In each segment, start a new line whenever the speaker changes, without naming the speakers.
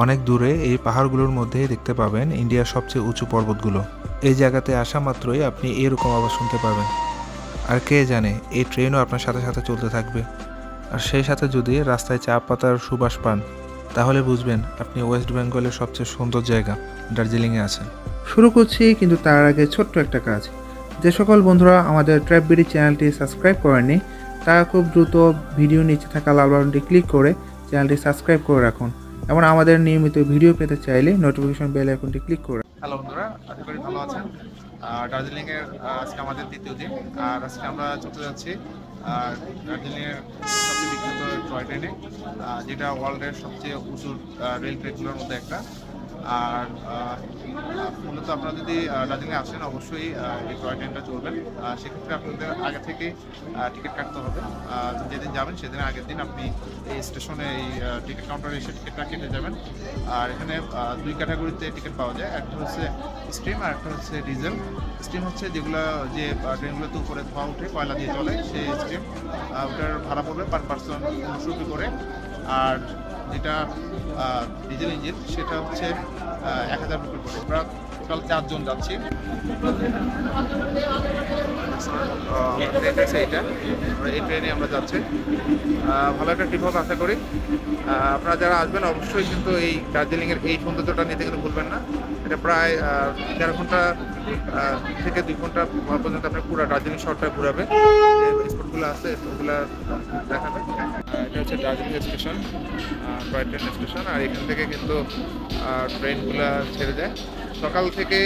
অনেক দূরে এই পাহাড়গুলোর মধ্যেই দেখতে পাবেন ইন্ডিয়ার সবচেয়ে উঁচু পর্বতগুলো। এই জায়গাতে আসা মাত্রই আপনি এরকম আওয়াজ শুনতে পাবেন। আর কে জানে এই ট্রেনও আপনার সাথে সাথে চলতে থাকবে। আর সেই সাথে যদি রাস্তায় চা পাতার সুবাস পান তাহলে বুঝবেন আপনি ওয়েস্ট বেঙ্গলের সবচেয়ে সুন্দর জায়গা দার্জিলিংয়ে আছেন। শুরু করছি, কিন্তু তার আগে ছোট্ট একটা কাজ। যে সকল বন্ধুরা আমাদের ট্র্যাপবিডি চ্যানেলটি সাবস্ক্রাইব করেননি তারা খুব দ্রুত ভিডিও নিচে থাকা লাল বাটনটি ক্লিক করে চ্যানেলটি সাবস্ক্রাইব করে রাখুন এবং আমাদের নিয়মিত ভিডিও পেতে চাইলে নোটিফিকেশন বেল আইকনটি ক্লিক করে। হ্যালো বন্ধুরা, আশা করি ভালো আছেন। দার্জিলিংয়ের আজকে আমাদের দ্বিতীয় দিন, আর আজকে আমরা চলতে যাচ্ছি দার্জিলিংয়ের সবচেয়ে বিখ্যাত টয় ট্রেনে, যেটা ওয়ার্ল্ডের সবচেয়ে উঁচু রেল ট্রেনগুলোর মধ্যে একটা। আর মূলত আপনারা যদি দার্জিলিংয়ে আসেন অবশ্যই এই টয় ট্রেনটা চলবেন। সেক্ষেত্রে আপনাদের আগে থেকে টিকিট কাটতে হবে। যেদিন যাবেন সেদিন আগের দিন আপনি এই স্টেশনে এই টিকিট কাউন্টারে এসে টিকিটটা কেটে যাবেন। আর এখানে দুই ক্যাটাগরিতে টিকিট পাওয়া যায়, একটা হচ্ছে স্টিম আর একটা হচ্ছে ডিজেল। স্টিম হচ্ছে যেগুলো যে ট্রেনগুলোতে উপরে ধোয়া উঠে কয়লা দিয়ে চলে, সেই স্টিম, ওটার ভাড়া পড়বে পার পার্সন 1500 রুপি করে। আর যেটা ডিজেল ইঞ্জিন সেটা হচ্ছে 1000 রুপি করে। আমরা টোটাল 4 জন যাচ্ছি। এইটা এই ট্রেনে আমরা যাচ্ছি। ভালো একটা ট্রিপ হবে আশা করি। আপনারা যারা আসবেন অবশ্যই কিন্তু এই দার্জিলিংয়ের এই সৌন্দর্যটা নিতে কিন্তু ভুলবেন না। এটা প্রায় 1.5 ঘন্টা থেকে 2 ঘন্টা পর্যন্ত আপনার পুরো দার্জিলিং শহরটা ঘুরাবে। যে স্পটগুলো আছে ওগুলো দেখাবে। এটা হচ্ছে Darjeeling station, toy train station. আর এখান থেকে কিন্তু ট্রেনগুলো ছেড়ে যায় সকাল থেকে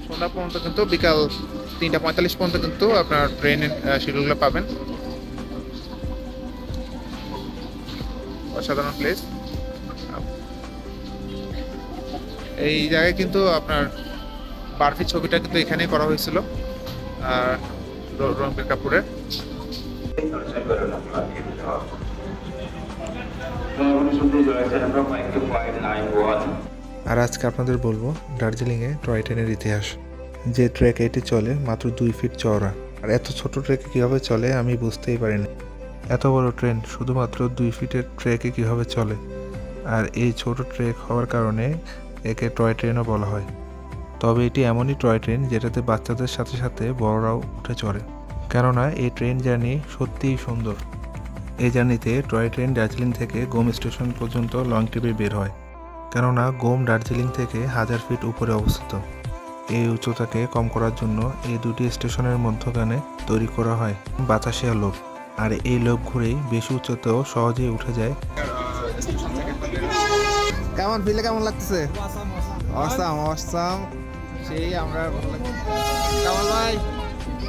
সন্ধ্যা পর্যন্ত, কিন্তু বিকাল 3টা 45 পর্যন্ত কিন্তু আপনার ট্রেনের শিডিউলগুলো পাবেন। অসাধারণ প্লেস। এই জায়গায় কিন্তু আপনার বার্ফি ছবিটা কিন্তু এখানেই করা হয়েছিল রণবীর কাপুরের। আর আজকে আপনাদের বলবো দার্জিলিংয়ে টয় ট্রেনের ইতিহাস। যে ট্রেক এটি চলে মাত্র 2 ফিট চওড়া। আর এত ছোট ট্রেকে কীভাবে চলে আমি বুঝতেই পারিনি। এত বড় ট্রেন শুধুমাত্র 2 ফিটের ট্রেকে কীভাবে চলে। আর এই ছোট ট্রেক হওয়ার কারণে একে টয় ট্রেনও বলা হয়। তবে এটি এমনই টয় ট্রেন যেটাতে বাচ্চাদের সাথে সাথে বড়রাও উঠে চড়ে, কেননা এই ট্রেন জার্নি সত্যিই সুন্দর। এই জার্নিতে টয় ট্রেন দার্জিলিং থেকে গোম স্টেশন পর্যন্ত লং ট্রিপে বের হয়, কেননা গোম দার্জিলিং থেকে 1000 ফিট উপরে অবস্থিত। এই উচ্চতাকে কম করার জন্য এই দুটি স্টেশনের মধ্যখানে তৈরি করা হয় বাতাসিয়া লোভ। আর এই লোভ ঘুরেই বেশি উচ্চতাও সহজেই উঠে যায়। কেমন ফিলে কেমন লাগতেছে? অসাম অসাম সেই আমরা কামাল ভাই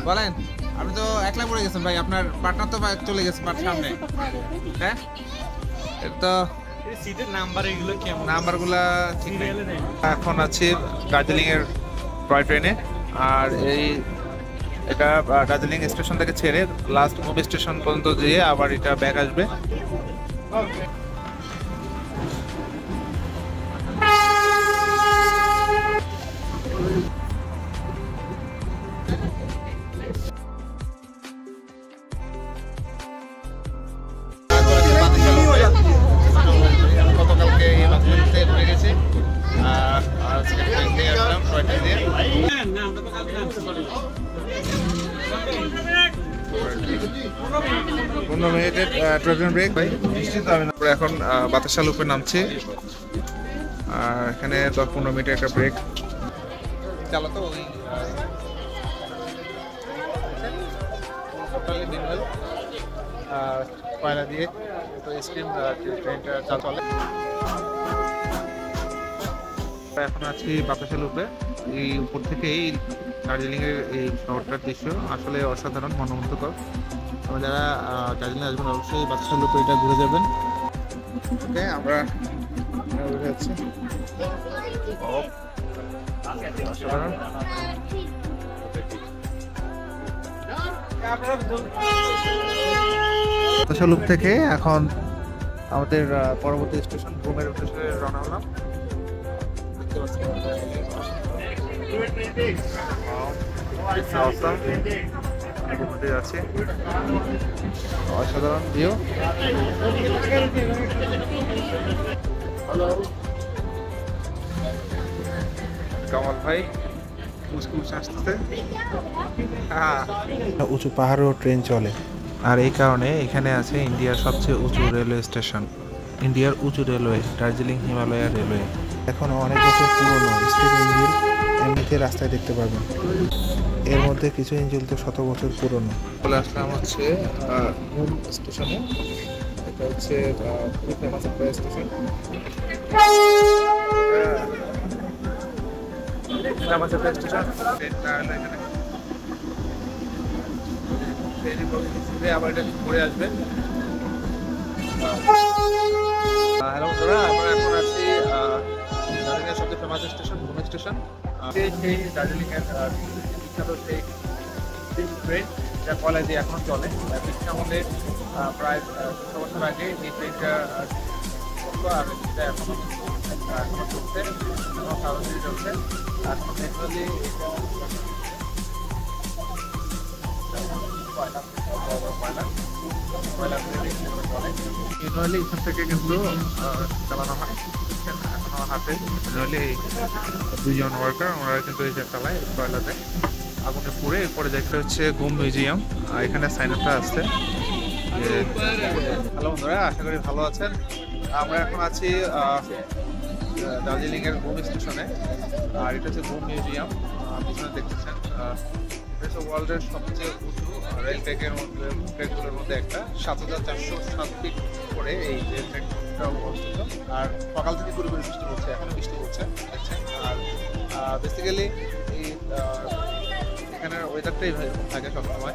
বলেন, আপনি তো একলা পড়ে গেছেন ভাই, আপনার পার্টনার তো চলে গেছে সামনে। হ্যাঁ, তো সিটের নাম্বার এগুলো কেমন? নাম্বারগুলো ঠিক নেই। এখন আছি দার্জিলিং এর টয় ট্রেনে। আর এটা দার্জিলিং স্টেশন থেকে ছেড়ে লাস্ট মুভি স্টেশন পর্যন্ত যেয়ে আবার এটা ব্যাক আসবে। গতকালকে ঘুরে গেছি, আজকে ট্রেন দিয়ে আসলাম টয় ট্রেন দিয়ে। 15 মিনিটের ট্রেন ব্রেক ভাই। এখন বাতাসা লুপে নামছি, আর এখানে 10-15 মিনিটের একটা ব্রেক চালাতো। ওই কয়লা দিয়ে তো স্টিম ট্রেনটা চলে। এখন আছি বাতাসা লুপে। এই উপর থেকে এই দার্জিলিং এর এই শহরটার দৃশ্য আসলে অসাধারণ, মনোমুগ্ধকর। যারা দার্জিলিং আসবেন অবশ্যই বাতাসা লুপে এটা ঘুরে যাবেন। ওকে, আমরা ঘুরে যাচ্ছি। অসাধারণ। বাতাসা লুপ থেকে এখন আমাদের পরবর্তী স্টেশন ঘুমের উদ্দেশ্যে রওনা হলাম। অসাধারণ ভিউ। কামাল ভাই মুসকুস আসতেছে। উঁচু পাহাড়েও ট্রেন চলে, আর এই কারণে এখানে আছে ইন্ডিয়ার সবচেয়ে উঁচু রেলওয়ে স্টেশন, ইন্ডিয়ার উঁচু রেলওয়ে দার্জিলিং হিমালয়া রেলওয়ে। এখনও অনেক বছর পুরনো স্টিম ইঞ্জিন এমনিতে রাস্তায় দেখতে পাবেন। এর মধ্যে কিছু ইঞ্জিন তো 100 বছর পুরনো। চলে আসলাম হচ্ছে ঘুম স্টেশনে। এটা হচ্ছে খুবই ফেমাস একটা স্টেশন। ফেমাস একটা স্টেশন। আবার এটা ঘুরে আসবেন। হ্যালো বন্ধুরা, আমরা এখন আছি দার্জিলিংয়ের সবচেয়ে ফেমাস স্টেশন ঘুম স্টেশন। সেই দার্জিলিংয়ের বিখ্যাত সেই ট্রেন যা কলেজ দিয়ে এখন চলে। ব্রিটিশ আমলে প্রায় 200 বছর আগে এই ট্রেনটা চলতো, আর এটা এখনো চলছে, এখনো সারাদিন চলছে। এখন ন্যাচুরালি ম্যানুয়ালি এখান থেকে কিন্তু চালানো হয়। এখনো হাতে ম্যানুয়ালি 2জন ওয়ার্কার ওনারা কিন্তু এই যে চালায় কয়লাতে, আগুনে পুড়ে এরপরে দেখতে হচ্ছে ঘুম মিউজিয়াম। এখানে সাইন আপটা আছে। হ্যালো বন্ধুরা, আশা করি ভালো আছেন। আমরা এখন আছি দার্জিলিংয়ের ঘুম স্টেশনে, আর এটা হচ্ছে ঘুম মিউজিয়াম। পিছনে দেখতেছেন এটা হচ্ছে ওয়ার্ল্ডের সবচেয়ে উঁচু রেল ট্র্যাকগুলোর মধ্যে একটা। 7407 ফিট করে এই রেল ট্র্যাকটা অবস্থিত। আর সকাল থেকে পুরোপুরি বৃষ্টি হচ্ছে, এখন বৃষ্টি হচ্ছে দেখছেন। আর বেসিক্যালি এই এখানের ওয়েদারটাই থাকে সবসময়।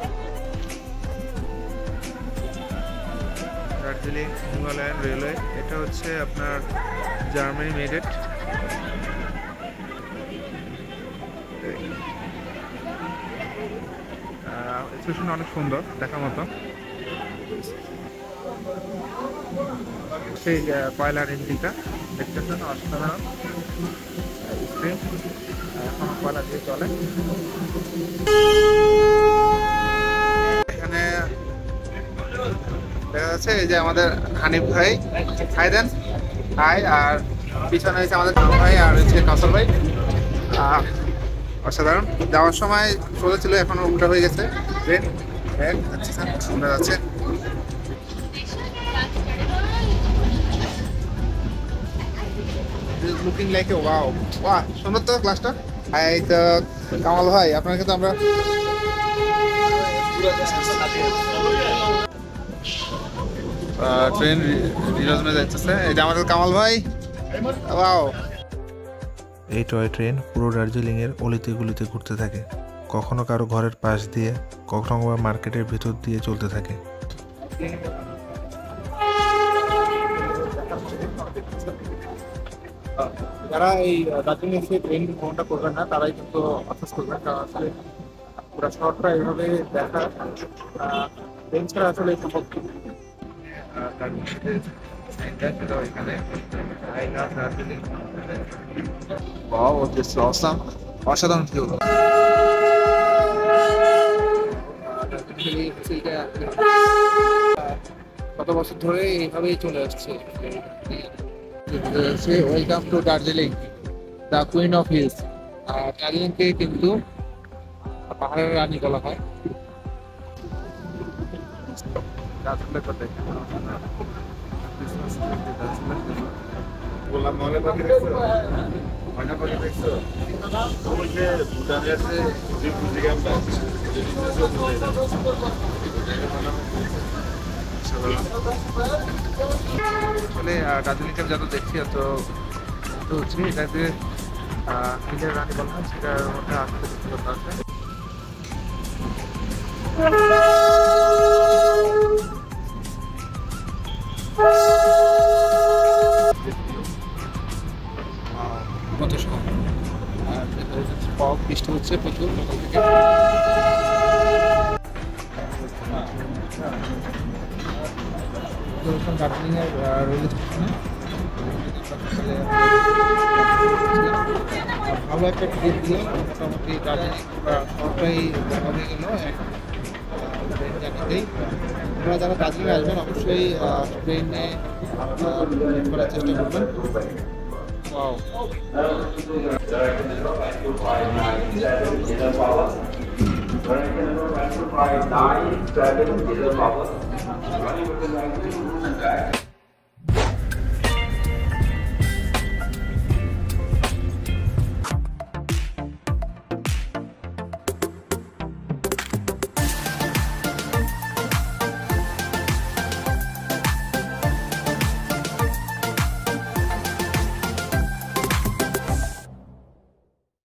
দার্জিলিং হিমালয়ান রেলওয়ে, এটা হচ্ছে আপনার জার্মানি মেডেড। স্টেশন অনেক সুন্দর দেখার মতো। সেই কয়লার ইঞ্জিনটা দেখতেছেন, অসাধারণ স্ক্রিন, এখনো কয়লা দিয়ে চলে। এখানে দেখা যাচ্ছে এই যে আমাদের হানিফ ভাই, হাই দেন হাই, আর পিছনে হয়েছে আমাদের ভাই, আর হচ্ছে কাসল ভাই। অসাধারণ। যাওয়ার সময় সোজা ছিল, এখন উল্টা হয়ে গেছে ট্রেন। শোনা যাচ্ছে লুকিং লাইক এ ওয়াও। বাহ, সুন্দর তো ক্লাসটা। এই তো কামাল ভাই, আপনার কিন্তু আমরা ট্রেন রিজনে যাইতেছে। এটা আমাদের কামাল ভাই। ওয়াও, এই টয় ট্রেন পুরো দার্জিলিংয়ের অলিতে গলিতে ঘুরতে থাকে। কখনো কারো ঘরের পাশ দিয়ে, কখনো বা মার্কেটের ভিতর দিয়ে চলতে থাকে। যারা এই দার্জিলিং এসে ট্রেন ভ্রমণটা করবেন না, তারাই কিন্তু আফসোস করবেন, কারণ আসলে পুরো শহরটা এইভাবে দেখা ট্রেন ছাড়া আসলে সম্ভব। অসাধারণ ভিউ। কত বছর ধরে এইভাবেই চলে আসছে। Welcome to Darjeeling, the queen of hills. দার্জিলিংকে কিন্তু পাহাড়ের রানী বলা হয়। আসলে দার্জিলিংটা যত দেখছি এত হচ্ছে এটাকে হিলের রানী বলা হয়, সেটার মধ্যে আসতে আছে। কত সময় আর বৃষ্টি হচ্ছে প্রচুর সকাল থেকে। দার্জিলিংয়ের রেল স্টেশনে ভালো একটা ট্রিপ দিল। মোটামুটি দার্জিলিং শহরটাই দেখা হয়ে গেল জায়গাতেই।
আপনারা যারা দার্জিলিং আসবেন অবশ্যই ট্রেনে করার চেষ্টা করবেন। Wow,
Running with the 9, 7, 11, running with the 19, back.